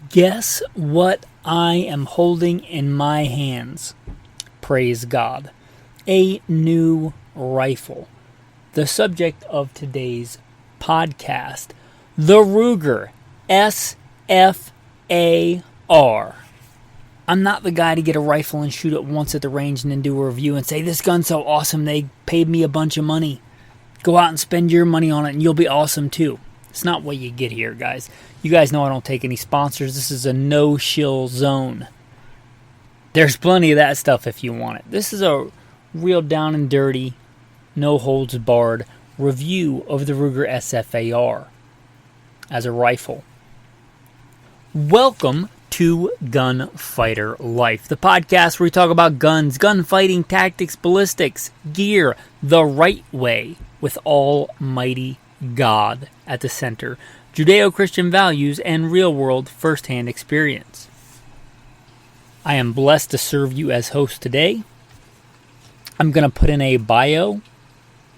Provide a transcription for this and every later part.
Guess what I am holding in my hands? Praise God. A new rifle. The subject of today's podcast, the Ruger S.F.A.R. I'm not the guy to get a rifle and shoot it once at the range and then do a review and say, this gun's so awesome, they paid me a bunch of money. Go out and spend your money on it and you'll be awesome too. It's not what you get here, guys. You guys know I don't take any sponsors. This is a no-shill zone. There's plenty of that stuff if you want it. This is a real down and dirty, no-holds-barred review of the Ruger S.F.A.R. as a rifle. Welcome to Gunfighter Life, the podcast where we talk about guns, gunfighting, tactics, ballistics, gear, the right way, with Almighty God at the center, Judeo-Christian values, and real-world first-hand experience. I am blessed to serve you as host today. I'm going to put in a bio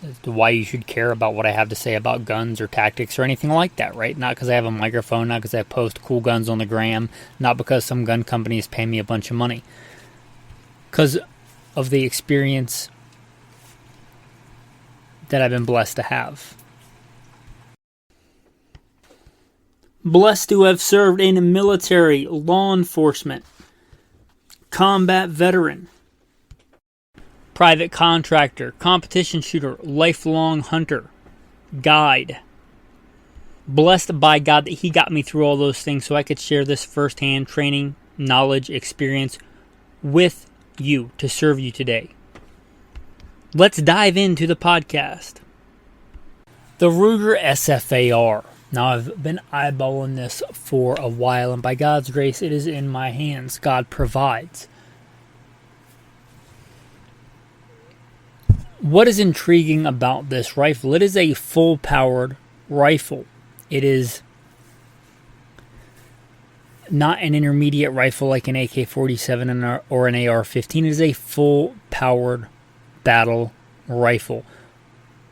as to why you should care about what I have to say about guns or tactics or anything like that, right? Not because I have a microphone, not because I post cool guns on the gram, not because some gun companies pay me a bunch of money. Because of the experience that I've been blessed to have. Blessed to have served in the military, law enforcement, combat veteran, private contractor, competition shooter, lifelong hunter, guide. Blessed by God that He got me through all those things so I could share this firsthand training, knowledge, experience with you to serve you today. Let's dive into the podcast. The Ruger S.F.A.R. Now, I've been eyeballing this for a while, and by God's grace, it is in my hands. God provides. What is intriguing about this rifle? It is a full-powered rifle. It is not an intermediate rifle like an AK-47 or an Ar-15. It is a full-powered battle rifle.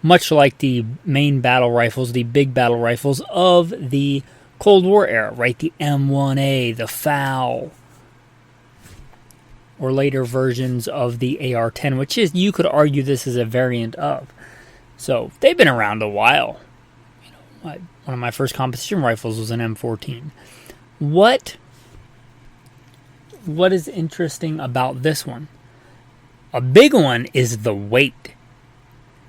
Much like the main battle rifles, the big battle rifles of the Cold War era, right? The M1A, the S.F.A.R, or later versions of the Ar-10, which is, you could argue this is a variant of. So, they've been around a while. One of my first competition rifles was an M14. What is interesting about this one? A big one is the weight.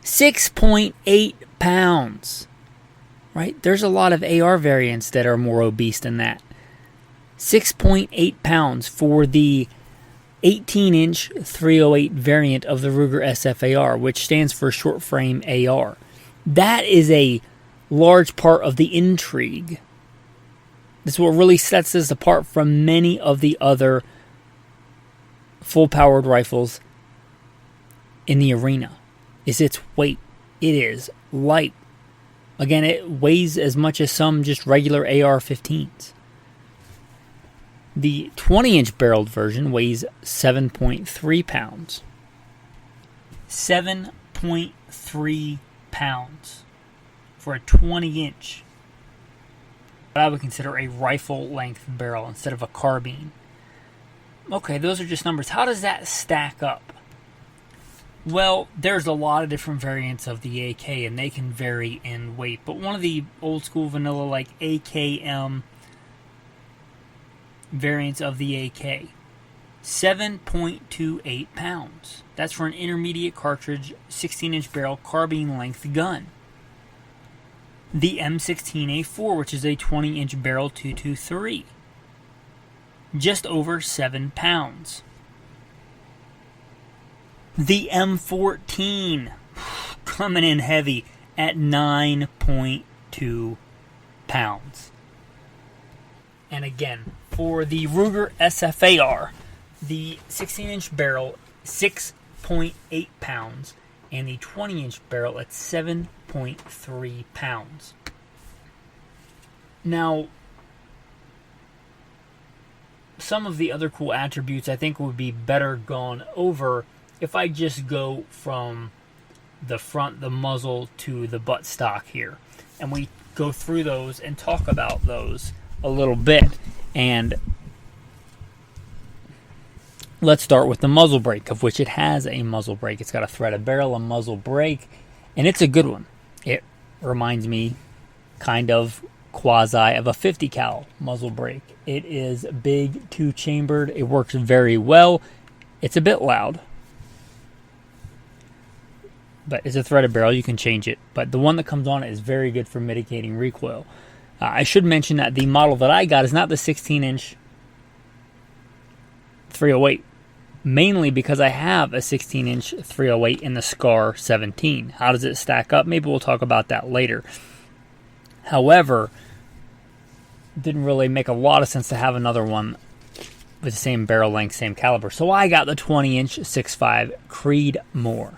6.8 pounds, right? There's a lot of AR variants that are more obese than that. 6.8 pounds for the 18-inch 308 variant of the Ruger S.F.A.R, which stands for short frame AR. That is a large part of the intrigue. This is what really sets this apart from many of the other full-powered rifles in the arena. Is its weight. It is light. Again, it weighs as much as some just regular AR-15s. The 20-inch barreled version weighs 7.3 pounds. 7.3 pounds for a 20-inch. What I would consider a rifle-length barrel instead of a carbine. Okay, those are just numbers. How does that stack up? Well, there's a lot of different variants of the AK, and they can vary in weight. But one of the old school vanilla, like AKM variants of the AK, 7.28 pounds. That's for an intermediate cartridge, 16-inch barrel, carbine length gun. The M16A4, which is a 20-inch barrel 223, just over 7 pounds. The M14 coming in heavy at 9.2 pounds. And again, for the Ruger S.F.A.R, the 16-inch barrel, 6.8 pounds, and the 20-inch barrel at 7.3 pounds. Now, some of the other cool attributes I think would be better gone over if I just go from the front, the muzzle, to the buttstock here. And we go through those and talk about those a little bit. And let's start with the muzzle brake, of which it has a muzzle brake. It's got a threaded barrel, a muzzle brake, and it's a good one. It reminds me kind of quasi of a 50 cal muzzle brake. It is big, two-chambered. It works very well. It's a bit loud, but it's a threaded barrel. You can change it, but the one that comes on it is very good for mitigating recoil. I should mention that the model that I got is not the 16-inch 308, mainly because I have a 16-inch 308 in the Sfar 17. How does it stack up? Maybe we'll talk about that later. However, it didn't really make a lot of sense to have another one with the same barrel length, same caliber. So I got the 20-inch 6.5 Creedmoor.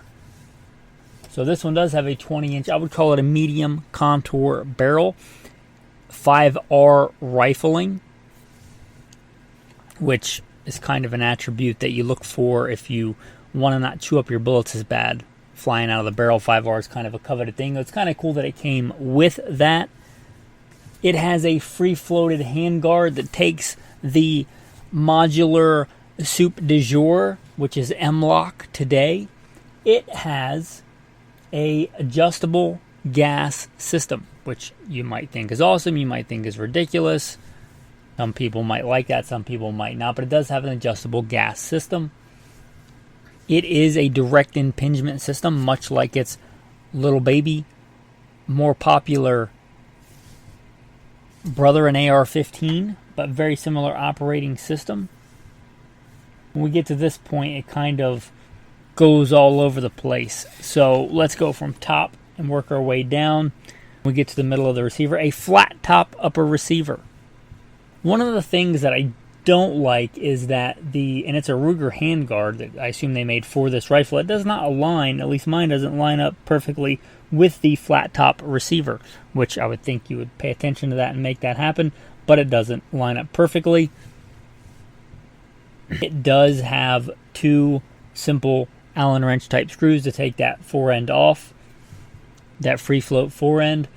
So this one does have a 20-inch, I would call it a medium contour barrel. 5R rifling, which is kind of an attribute that you look for if you want to not chew up your bullets as bad. Flying out of the barrel, 5R is kind of a coveted thing. It's kind of cool that it came with that. It has a free-floated handguard that takes the modular soup du jour, which is M-LOK today. It has a adjustable gas system, which you might think is awesome, you might think is ridiculous. Some people might like that, some people might not, but it does have an adjustable gas system. It is a direct impingement system, much like its little baby, more popular brother in Ar-15, but very similar operating system. When we get to this point, it kind of goes all over the place. So let's go from top and work our way down. We get to the middle of the receiver, a flat top upper receiver. One of the things that I don't like is that and it's a Ruger handguard that I assume they made for this rifle. It does not align, at least mine doesn't line up perfectly with the flat top receiver, which I would think you would pay attention to that and make that happen, but it doesn't line up perfectly. It does have two simple Allen wrench type screws to take that fore end off, that free float fore end.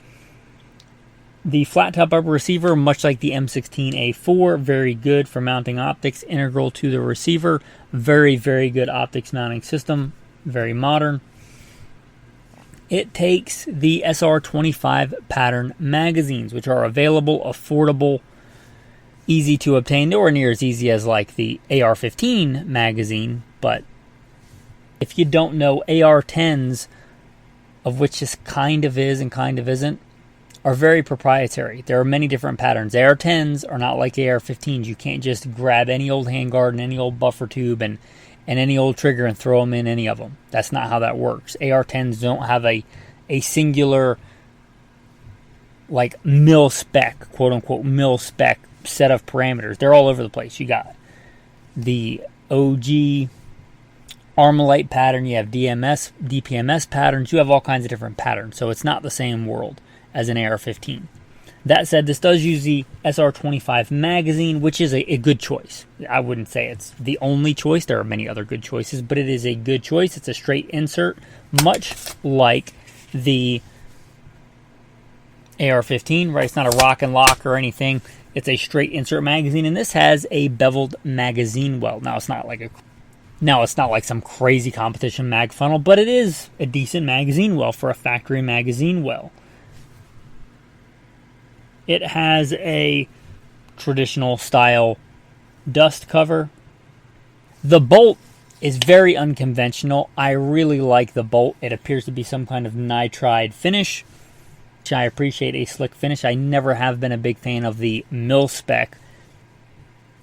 The flat top upper receiver, much like the M16A4, very good for mounting optics, integral to the receiver. Very, very good optics mounting system, very modern. It takes the SR25 pattern magazines, which are available, affordable, easy to obtain. Nowhere near as easy as like the Ar-15 magazine, but if you don't know, Ar-10s, of which this kind of is and kind of isn't, are very proprietary. There are many different patterns. Ar-10s are not like Ar-15s. You can't just grab any old handguard and any old buffer tube and any old trigger and throw them in any of them. That's not how that works. Ar-10s don't have a singular like mil spec, quote unquote mil spec set of parameters. They're all over the place. You got the OG Armalite pattern, you have DPMS patterns, you have all kinds of different patterns. So it's not the same world as an Ar-15. That said, this does use the SR25 magazine, which is a good choice. I wouldn't say it's the only choice. There are many other good choices, but it is a good choice. It's a straight insert, much like the Ar-15, right? It's not a rock and lock or anything. It's a straight insert magazine, and this has a beveled magazine well. Now, it's not like some crazy competition mag funnel, but it is a decent magazine well for a factory magazine well. It has a traditional style dust cover. The bolt is very unconventional. I really like the bolt. It appears to be some kind of nitride finish, which I appreciate, a slick finish. I never have been a big fan of the mil-spec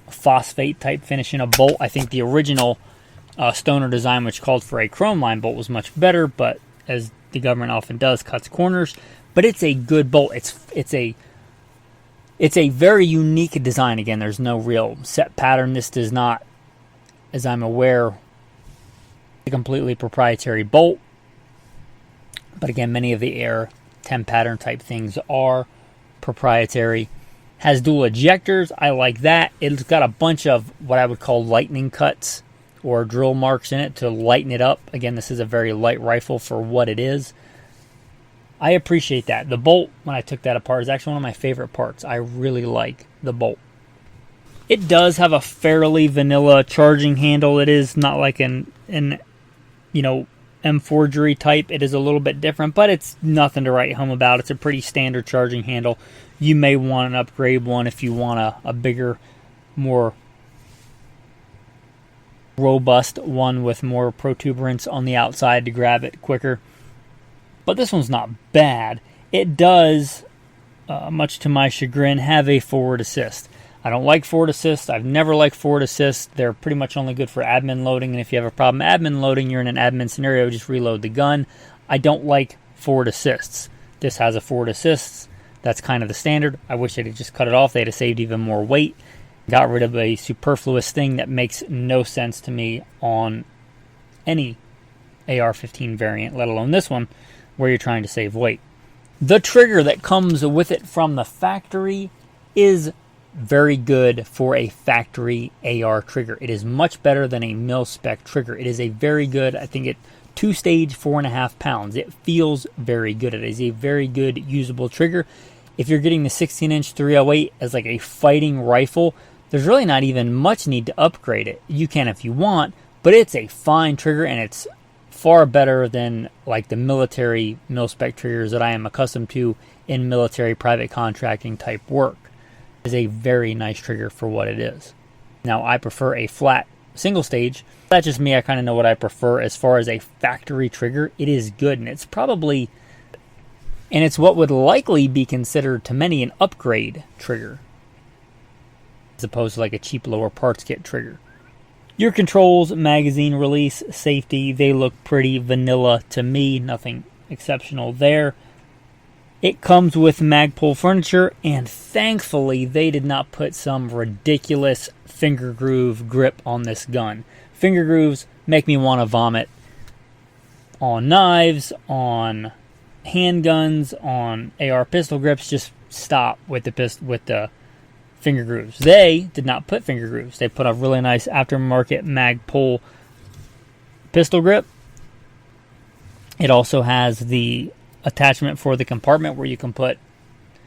phosphate type finish in a bolt. I think the original Stoner design, which called for a chrome line bolt, was much better, but as the government often does, cuts corners. But it's a good bolt. It's a very unique design. Again, there's no real set pattern. This does not, as I'm aware, a completely proprietary bolt. But again, many of the Ar-10 pattern type things are proprietary. Has dual ejectors. I like that. It's got a bunch of what I would call lightning cuts or drill marks in it to lighten it up. Again, this is a very light rifle for what it is. I appreciate that. The bolt, when I took that apart, is actually one of my favorite parts. I really like the bolt. It does have a fairly vanilla charging handle. It is not like an M-forgery type. It is a little bit different, but it's nothing to write home about. It's a pretty standard charging handle. You may want an upgrade one if you want a bigger, more robust one with more protuberance on the outside to grab it quicker. But this one's not bad. It does, much to my chagrin, have a forward assist. I don't like forward assist. I've never liked forward assist. They're pretty much only good for admin loading, and if you have a problem admin loading, you're in an admin scenario, just reload the gun. I don't like forward assists. This has a forward assist. That's kind of the standard. I wish they'd just cut it off. They'd have saved even more weight. Got rid of a superfluous thing that makes no sense to me on any Ar-15 variant, let alone this one, where you're trying to save weight. The trigger that comes with it from the factory is very good for a factory AR trigger. It is much better than a mil-spec trigger. It is a very good, I think it 2-stage, 4.5 pounds. It feels very good. It is a very good usable trigger. If you're getting the 16-inch 308 as like a fighting rifle, there's really not even much need to upgrade it. You can if you want, but it's a fine trigger, and it's far better than like the military mil-spec triggers that I am accustomed to in military private contracting type work. It is a very nice trigger for what it is. Now, I prefer a flat single stage. That's just me. I kind of know what I prefer. As far as a factory trigger, it is good, and it's what would likely be considered to many an upgrade trigger, as opposed to like a cheap lower parts kit trigger. Your controls, magazine release, safety, they look pretty vanilla to me. Nothing exceptional there. It comes with Magpul furniture, and thankfully they did not put some ridiculous finger groove grip on this gun. Finger grooves make me want to vomit on knives, on handguns, on AR pistol grips. Just stop with the finger grooves. They did not put finger grooves. They put a really nice aftermarket Magpul pistol grip. It also has the attachment for the compartment where you can put,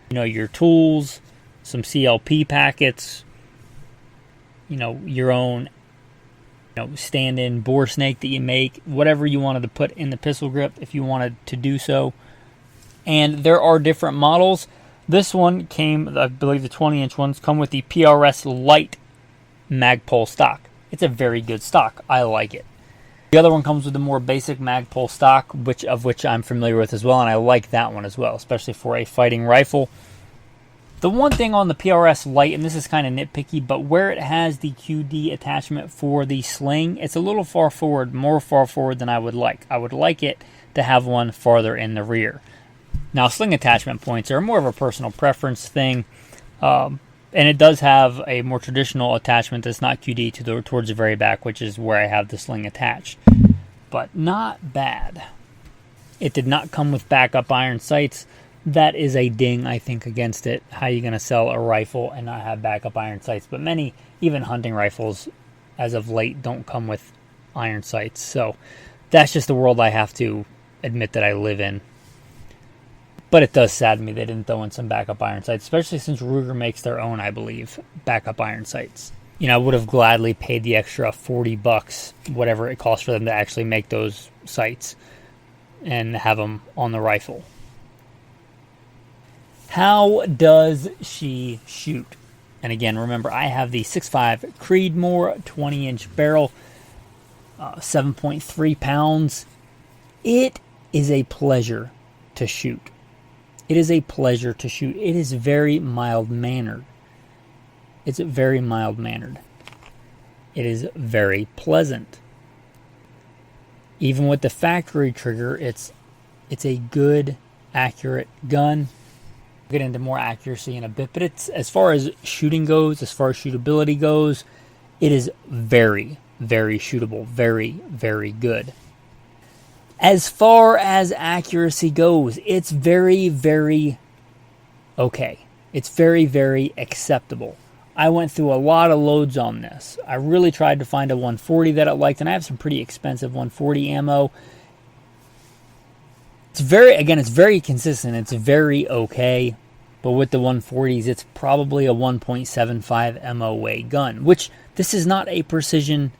your tools, some CLP packets, your own, stand-in bore snake that you make, whatever you wanted to put in the pistol grip if you wanted to do so. And there are different models. This one came, I believe the 20-inch ones come with the PRS Lite Magpul stock. It's a very good stock. I like it. The other one comes with the more basic Magpul stock, of which I'm familiar with as well, and I like that one as well, especially for a fighting rifle. The one thing on the PRS Lite, and this is kind of nitpicky, but where it has the QD attachment for the sling, it's a little more far forward than I would like. I would like it to have one farther in the rear. Now, sling attachment points are more of a personal preference thing, and it does have a more traditional attachment that's not QD towards the very back, which is where I have the sling attached. But not bad. It did not come with backup iron sights. That is a ding, I think, against it. How are you going to sell a rifle and not have backup iron sights? But many, even hunting rifles, as of late, don't come with iron sights. So that's just the world I have to admit that I live in. But it does sadden me they didn't throw in some backup iron sights, especially since Ruger makes their own, I believe, backup iron sights. I would have gladly paid the extra $40, whatever it costs for them to actually make those sights and have them on the rifle. How does she shoot? And again, remember, I have the 6.5 Creedmoor 20-inch barrel, 7.3 pounds. It is a pleasure to shoot. It is a pleasure to shoot. It is very mild-mannered. It's very mild-mannered. It is very pleasant. Even with the factory trigger, it's a good, accurate gun. We'll get into more accuracy in a bit, but it's, as far as shooting goes, as far as shootability goes, it is very, very shootable. Very, very good. As far as accuracy goes, it's very, very okay. It's very, very acceptable. I went through a lot of loads on this. I really tried to find a 140 that I liked, and I have some pretty expensive 140 ammo. It's very consistent. It's very okay. But with the 140s, it's probably a 1.75 MOA gun, which this is not a precision,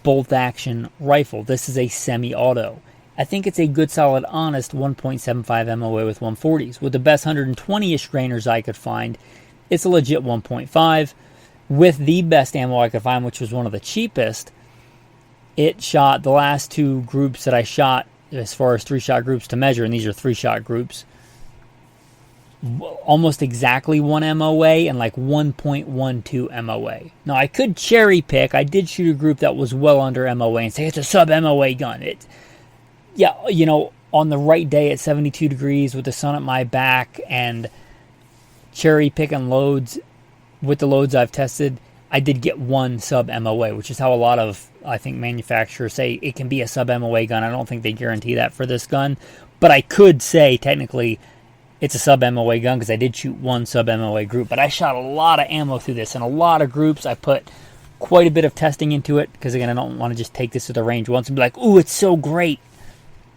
bolt action rifle. This is a semi-auto. I think it's a good, solid, honest 1.75 MOA with 140s. With the best 120-ish grainers I could find, it's a legit 1.5. With the best ammo I could find, which was one of the cheapest, it shot the last two groups that I shot, as far as 3-shot groups to measure, and these are 3-shot groups, almost exactly 1 MOA and like 1.12 MOA. Now, I could cherry pick. I did shoot a group that was well under MOA and say it's a sub-MOA gun. On the right day at 72 degrees with the sun at my back and cherry picking loads with the loads I've tested, I did get one sub-MOA, which is how a lot of, I think, manufacturers say it can be a sub-MOA gun. I don't think they guarantee that for this gun. But I could say, technically, it's a sub-MOA gun because I did shoot one sub-MOA group. But I shot a lot of ammo through this in a lot of groups. I put quite a bit of testing into it because, again, I don't want to just take this to the range once and be like, ooh, it's so great.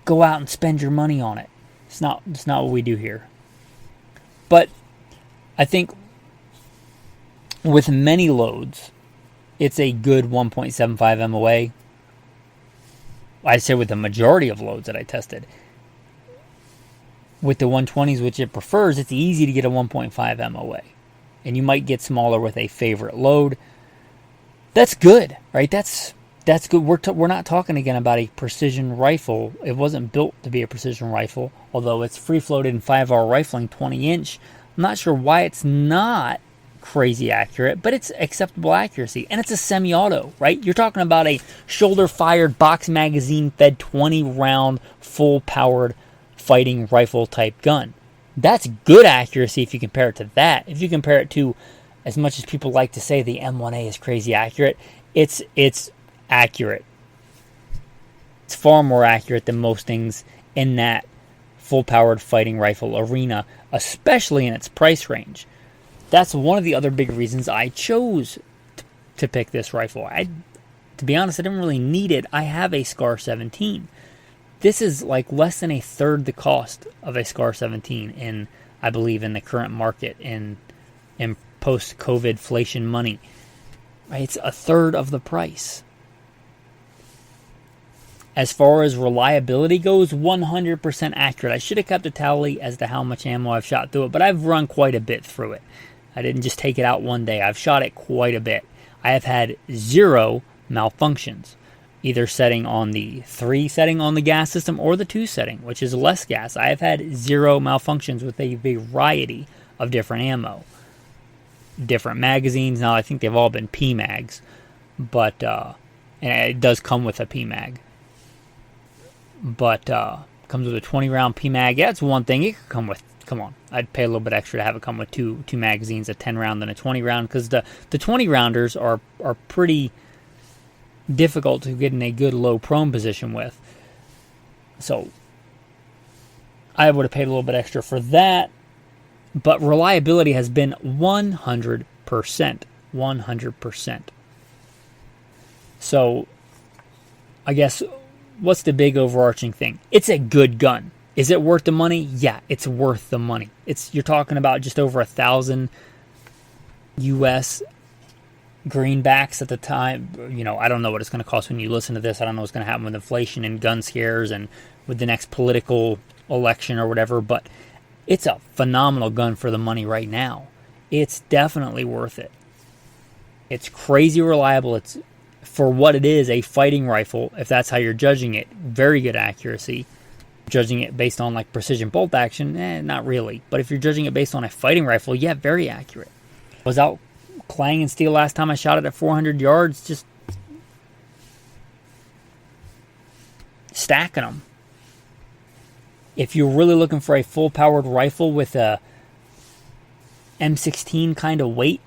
Go out and spend your money on it. It's not what we do here. But I think with many loads, it's a good 1.75 MOA. I'd say with the majority of loads that I tested. With the 120s, which it prefers, it's easy to get a 1.5 MOA. And you might get smaller with a favorite load. That's good, right? That's good. We're not talking again about a precision rifle. It wasn't built to be a precision rifle, although it's free-floated in 5R rifling 20-inch. I'm not sure why it's not crazy accurate, but it's acceptable accuracy, and it's a semi-auto, right? You're talking about a shoulder-fired, box magazine-fed, 20-round, full-powered fighting rifle type gun. That's good accuracy if you compare it to that. If you compare it to, as much as people like to say the M1A is crazy accurate, it's accurate. It's far more accurate than most things in that full-powered fighting rifle arena, especially in its price range. That's one of the other big reasons I chose to pick this rifle. To be honest, I didn't really need it. I have a Sfar 17. This is like less than a third the cost of a Sfar 17 in, I believe, in the current market in post-COVID inflation money. Right? It's a third of the price. As far as reliability goes, 100% accurate. I should have kept a tally as to how much ammo I've shot through it, but I've run quite a bit through it. I didn't just take it out one day. I've shot it quite a bit. I have had 0 malfunctions, either setting on the 3 setting on the gas system or the 2 setting, which is less gas. I have had 0 malfunctions with a variety of different ammo. Different magazines. Now, I think they've all been PMags, but and it does come with a PMag. But comes with a 20-round PMag. Yeah, that's one thing. It could come with, come on, I'd pay a little bit extra to have it come with two magazines, a 10-round and a 20-round, because the 20-rounders are pretty difficult to get in a good low prone position with. So I would have paid a little bit extra for that. But reliability has been 100%. 100%. So I guess, what's the big overarching thing? It's a good gun. Is it worth the money? Yeah, it's worth the money. You're talking about just over 1,000 US greenbacks at the time. I don't know what it's going to cost when you listen to this. I don't know what's going to happen with inflation and gun scares and with the next political election or whatever, but it's a phenomenal gun for the money right now. It's definitely worth it. It's crazy reliable. It's, for what it is, a fighting rifle, if that's how you're judging it, very good accuracy. Judging it based on like precision bolt action, not really. But if you're judging it based on a fighting rifle, yeah, very accurate. I was out clanging steel last time I shot it at 400 yards, just stacking them. If you're really looking for a full-powered rifle with a M16 kind of weight,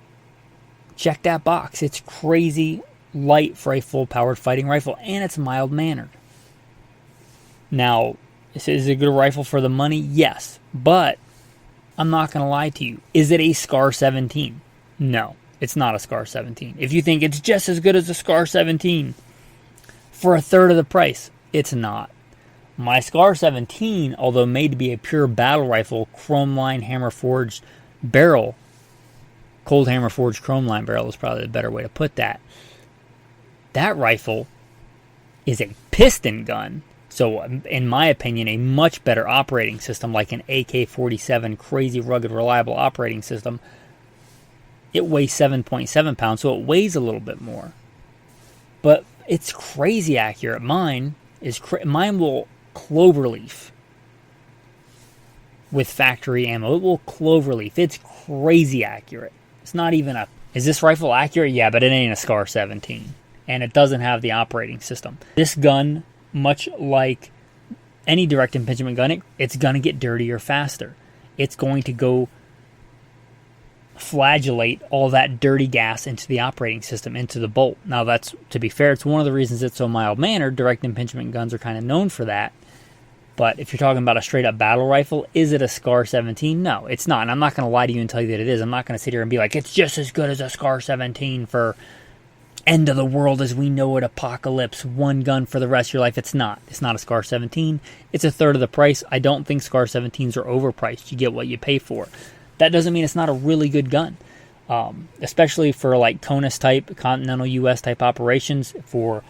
check that box. It's crazy light for a full-powered fighting rifle, and it's mild-mannered. Now, is it a good rifle for the money? Yes, but I'm not going to lie to you. Is it a Sfar 17? No, it's not a Sfar 17. If you think it's just as good as a Sfar 17 for a third of the price, it's not. My Scar 17, although made to be a pure battle rifle, chrome line hammer forged barrel, cold hammer forged chrome line barrel is probably the better way to put that. That rifle is a piston gun. So, in my opinion, a much better operating system, like an AK-47 crazy, rugged, reliable operating system. It weighs 7.7 pounds, so it weighs a little bit more. But it's crazy accurate. Mine will cloverleaf with factory ammo. It will cloverleaf. It's crazy accurate. It's not even a... Is this rifle accurate? Yeah, but it ain't a Scar 17. And it doesn't have the operating system. This gun, much like any direct impingement gun, it's going to get dirtier faster. It's going to go flagellate all that dirty gas into the operating system, into the bolt. Now, that's, to be fair, it's one of the reasons it's so mild-mannered. Direct impingement guns are kind of known for that. But if you're talking about a straight-up battle rifle, is it a Scar 17? No, it's not. And I'm not going to lie to you and tell you that it is. I'm not going to sit here and be like, it's just as good as a Scar 17 for end of the world as we know it, apocalypse, one gun for the rest of your life. It's not. It's not a Scar 17. It's a third of the price. I don't think Scar 17s are overpriced. You get what you pay for. That doesn't mean it's not a really good gun, especially for like CONUS type, continental U.S. type operations, for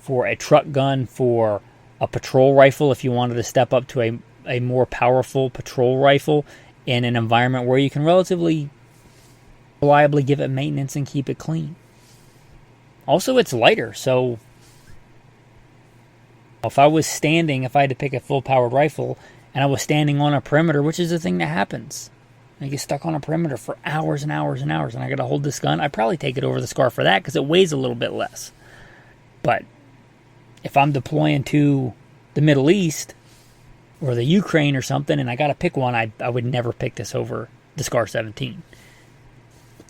a truck gun, for a patrol rifle, if you wanted to step up to a more powerful patrol rifle in an environment where you can relatively reliably give it maintenance and keep it clean. Also, it's lighter, so if I had to pick a full-powered rifle, and I was standing on a perimeter, which is a thing that happens, I get stuck on a perimeter for hours and hours and hours, and I got to hold this gun, I'd probably take it over the Scar for that, because it weighs a little bit less. But if I'm deploying to the Middle East, or the Ukraine or something, and I got to pick one, I would never pick this over the Scar 17.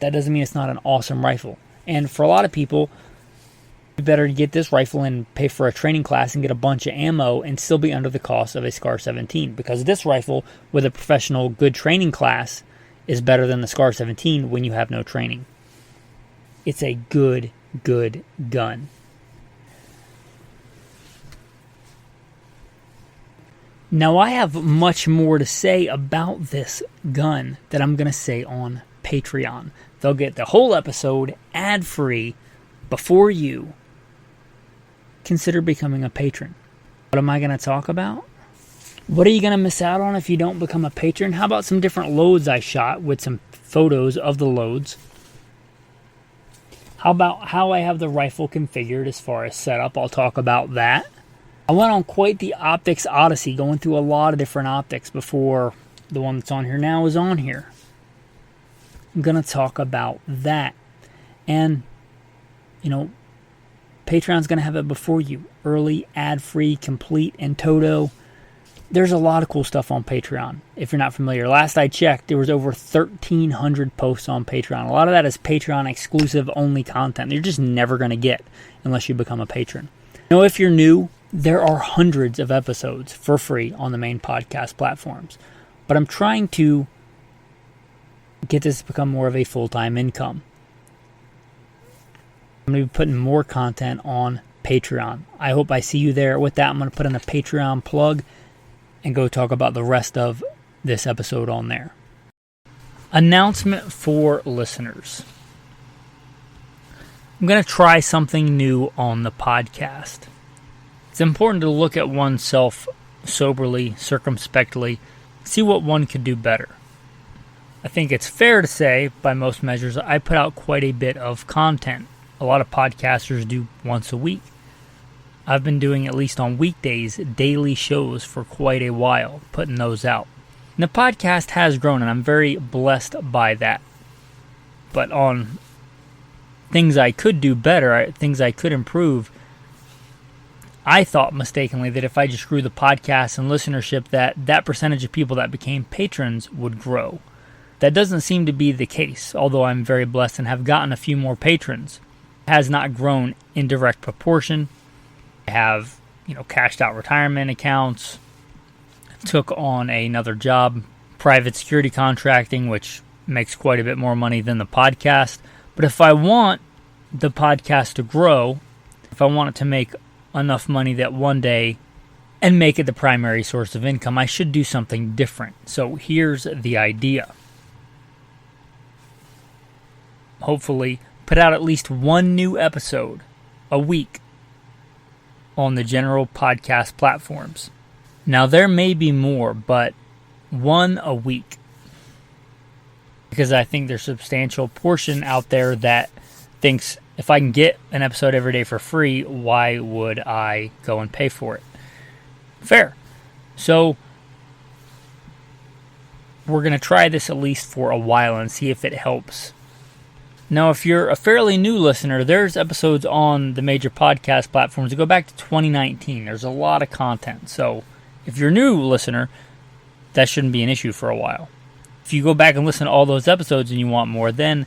That doesn't mean it's not an awesome rifle. And for a lot of people, it's better to get this rifle and pay for a training class and get a bunch of ammo and still be under the cost of a Scar 17. Because this rifle, with a professional good training class, is better than the Scar 17 when you have no training. It's a good gun. Now, I have much more to say about this gun that I'm going to say on Patreon. They'll get the whole episode ad-free before you consider becoming a patron. What am I going to talk about? What are you going to miss out on if you don't become a patron? How about some different loads I shot with some photos of the loads? How about how I have the rifle configured as far as setup? I'll talk about that. I went on quite the optics odyssey, going through a lot of different optics before the one that's on here now is on here. I'm going to talk about that. And, Patreon's going to have it before you. Early, ad-free, complete, and toto. There's a lot of cool stuff on Patreon, if you're not familiar. Last I checked, there was over 1,300 posts on Patreon. A lot of that is Patreon-exclusive only content you're just never going to get unless you become a patron. If you're new, there are hundreds of episodes for free on the main podcast platforms. But I'm trying to get this to become more of a full-time income. I'm going to be putting more content on Patreon. I hope I see you there. With that, I'm going to put in a Patreon plug and go talk about the rest of this episode on there. Announcement for listeners. I'm going to try something new on the podcast. It's important to look at oneself soberly, circumspectly, see what one could do better. I think it's fair to say, by most measures, I put out quite a bit of content. A lot of podcasters do once a week. I've been doing, at least on weekdays, daily shows for quite a while, putting those out. And the podcast has grown, and I'm very blessed by that. But on things I could do better, things I could improve, I thought mistakenly that if I just grew the podcast and listenership, that percentage of people that became patrons would grow. That doesn't seem to be the case, although I'm very blessed and have gotten a few more patrons. It has not grown in direct proportion. I have, cashed out retirement accounts, took on another job, private security contracting, which makes quite a bit more money than the podcast. But if I want the podcast to grow, if I want it to make enough money that one day and make it the primary source of income, I should do something different. So here's the idea. Hopefully, put out at least one new episode a week on the general podcast platforms. Now, there may be more, but one a week. Because I think there's a substantial portion out there that thinks if I can get an episode every day for free, why would I go and pay for it? Fair. So, we're going to try this at least for a while and see if it helps. Now, if you're a fairly new listener, there's episodes on the major podcast platforms that go back to 2019. There's a lot of content. So, if you're a new listener, that shouldn't be an issue for a while. If you go back and listen to all those episodes and you want more, then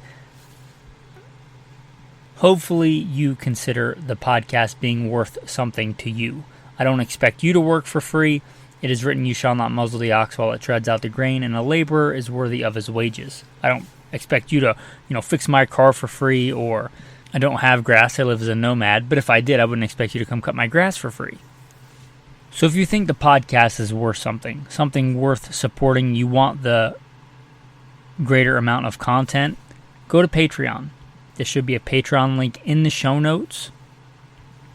hopefully you consider the podcast being worth something to you. I don't expect you to work for free. It is written, "You shall not muzzle the ox while it treads out the grain, and a laborer is worthy of his wages." I don't expect you to, fix my car for free, or I don't have grass. I live as a nomad, but if I did, I wouldn't expect you to come cut my grass for free. So if you think the podcast is worth something worth supporting, you want the greater amount of content, go to Patreon. There should be a Patreon link in the show notes.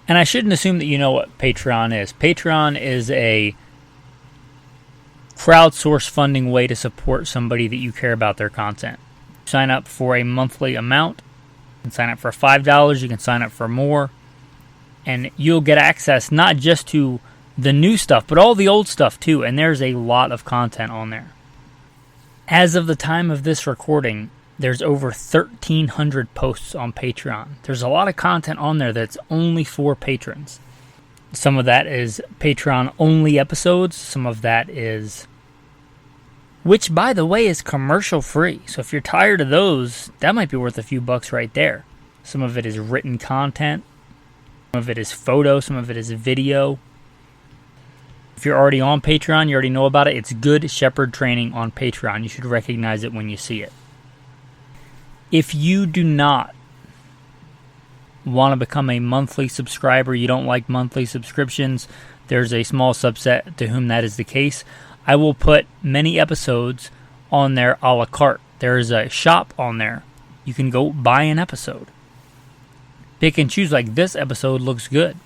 And I shouldn't assume that you know what Patreon is. Patreon is a crowdsource funding way to support somebody that you care about their content. Sign up for a monthly amount. You can sign up for $5. You can sign up for more. And you'll get access not just to the new stuff, but all the old stuff too. And there's a lot of content on there. As of the time of this recording, there's over 1,300 posts on Patreon. There's a lot of content on there that's only for patrons. Some of that is Patreon-only episodes. Some of that is, which, by the way, is commercial-free. So if you're tired of those, that might be worth a few bucks right there. Some of it is written content. Some of it is photo. Some of it is video. If you're already on Patreon, you already know about it. It's Good Shepherd training on Patreon. You should recognize it when you see it. If you do not want to become a monthly subscriber, you don't like monthly subscriptions, there's a small subset to whom that is the case. I will put many episodes on there a la carte. There is a shop on there. You can go buy an episode. Pick and choose, like this episode looks good.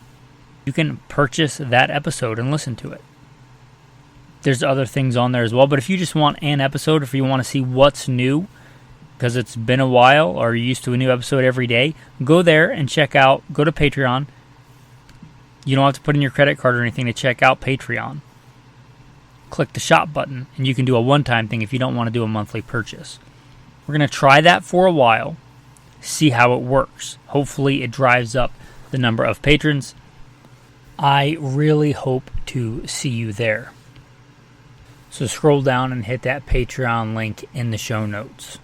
You can purchase that episode and listen to it. There's other things on there as well, but if you just want an episode, if you want to see what's new, because it's been a while, or you're used to a new episode every day, go there and check out, go to Patreon. You don't have to put in your credit card or anything to check out Patreon. Click the shop button, and you can do a one-time thing if you don't want to do a monthly purchase. We're going to try that for a while, see how it works. Hopefully it drives up the number of patrons. I really hope to see you there. So scroll down and hit that Patreon link in the show notes.